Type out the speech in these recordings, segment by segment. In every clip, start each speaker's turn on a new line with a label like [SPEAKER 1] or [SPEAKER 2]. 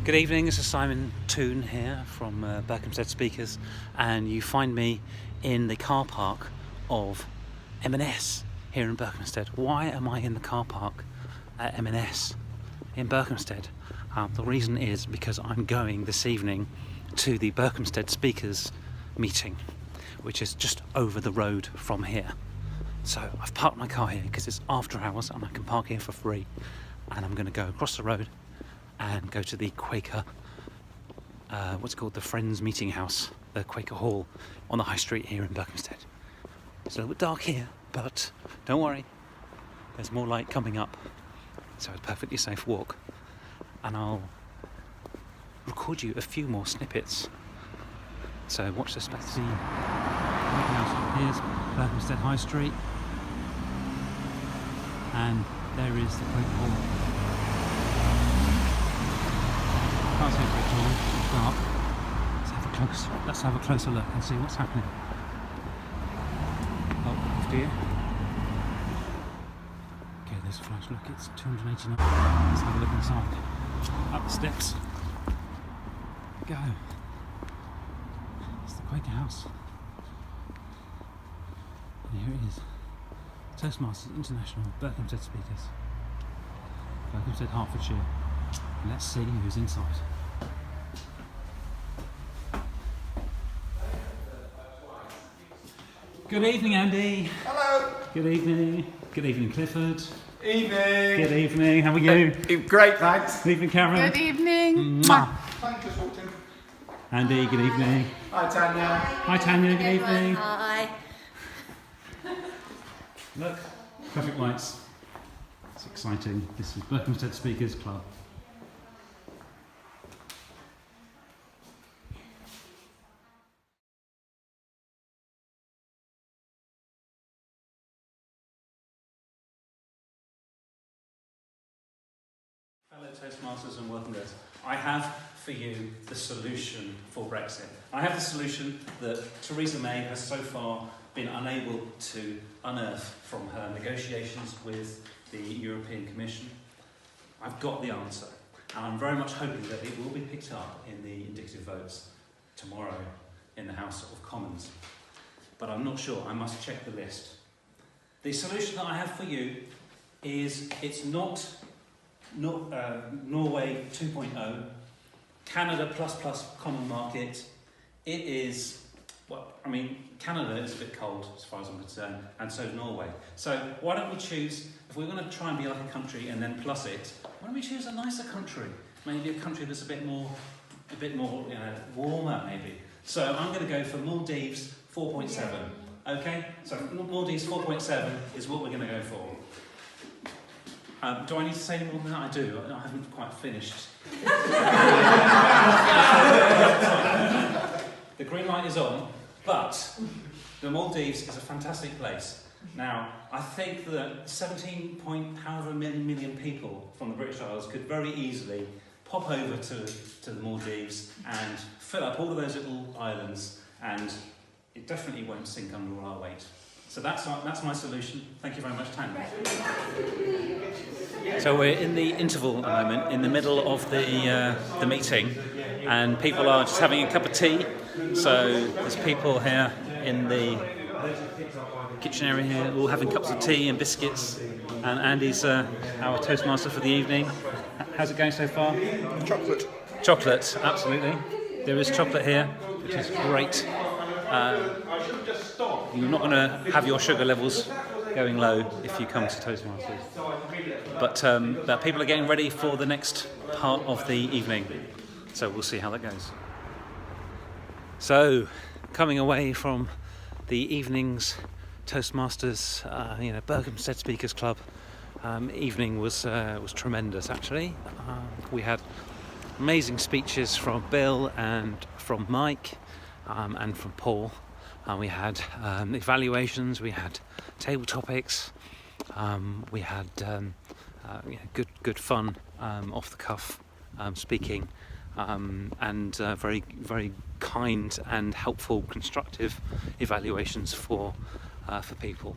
[SPEAKER 1] Good evening, this is Simon Toon here from Berkhamsted Speakers, and you find me in the car park of M&S here in Berkhamsted. Why am I in the car park at M&S in Berkhamsted? The reason is because I'm going this evening to the Berkhamsted Speakers meeting, which is just over the road from here. So I've parked my car here because it's after hours and I can park here for free, and I'm going to go across the road and go to the Quaker, what's it called, the Friends Meeting House, the Quaker Hall on the High Street here in Berkhamsted. It's a little bit dark here, but don't worry, there's more light coming up, so it's a perfectly safe walk. And I'll record you a few more snippets, so watch this space. See, here's Berkhamsted High Street, and there is the Quaker Hall. Can't see it very tall, it's dark. Let's have a closer look and see what's happening. Oh, after you. Okay, there's a flash. Look, it's 289. Let's have a look inside. Up the steps. Go. It's the Quaker House. And here it is. Toastmasters International, Berkhamsted Speakers. Berkhamsted, Hertfordshire. Let's see who's inside. Good evening, Andy.
[SPEAKER 2] Hello.
[SPEAKER 1] Good evening. Good evening, Clifford.
[SPEAKER 2] Evening.
[SPEAKER 1] Good evening. How are you?
[SPEAKER 2] Great, thanks.
[SPEAKER 1] Good evening, Karen.
[SPEAKER 3] Good evening.
[SPEAKER 1] Mwah.
[SPEAKER 2] Thank you, just walked in.
[SPEAKER 1] Andy, good evening.
[SPEAKER 2] Hi, Tanya.
[SPEAKER 1] Hi, Tanya. Good evening.
[SPEAKER 3] Hi.
[SPEAKER 1] Look, traffic lights. It's exciting. This is Berkhamsted Speakers Club. Fellow Toastmasters and Workhamsters, I have for you the solution for Brexit. I have the solution that Theresa May has so far been unable to unearth from her negotiations with the European Commission. I've got the answer, and I'm very much hoping that it will be picked up in the indicative votes tomorrow in the House of Commons. But I'm not sure, I must check the list. The solution that I have for you is, it's not Norway 2.0, Canada plus common market. It is, well, I mean, Canada is a bit cold as far as I'm concerned, and so is Norway. So why don't we choose, if we're going to try and be like a country and then plus it, why don't we choose a nicer country? Maybe a country that's a bit more, warmer maybe. So I'm going to go for Maldives 4.7. Okay, so Maldives 4.7 is what we're going to go for. Do I need to say any more than that? I do. I haven't quite finished. The green light is on, but the Maldives is a fantastic place. Now, I think that 17 point however million people from the British Isles could very easily pop over to the Maldives and fill up all of those little islands, and it definitely won't sink under all our weight. So that's my solution. Thank you very much, Tanya. So we're in the interval at the moment, in the middle of the meeting, and people are just having a cup of tea. So there's people here in the kitchen area here, all having cups of tea and biscuits. And Andy's our Toastmaster for the evening. How's it going so far?
[SPEAKER 2] Chocolate.
[SPEAKER 1] Chocolate, absolutely. There is chocolate here, which is great. You're not going to have your sugar levels going low if you come to Toastmasters. But people are getting ready for the next part of the evening. So we'll see how that goes. So, coming away from the evening's Toastmasters, Berkhamsted Speakers Club evening was tremendous actually. We had amazing speeches from Bill and from Mike and from Paul. We had evaluations, we had table topics, we had good fun, off the cuff speaking, and very, very kind and helpful, constructive evaluations for people.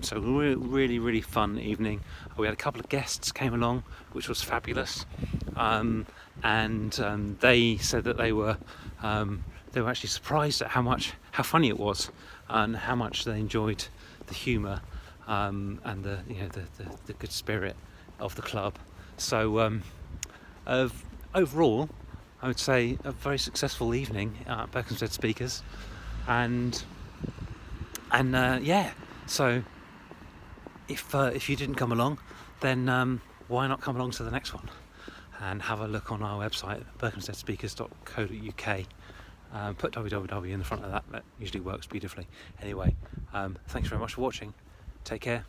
[SPEAKER 1] So really, really fun evening. We had a couple of guests came along, which was fabulous, and they said that they were actually surprised at how funny it was, and how much they enjoyed the humour and the good spirit of the club. So overall, I would say a very successful evening at Berkhamsted Speakers, and yeah. So if you didn't come along, then why not come along to the next one and have a look on our website, berkhamstedspeakers.co.uk. Put www in the front of that. That usually works beautifully. Anyway, thanks very much for watching. Take care.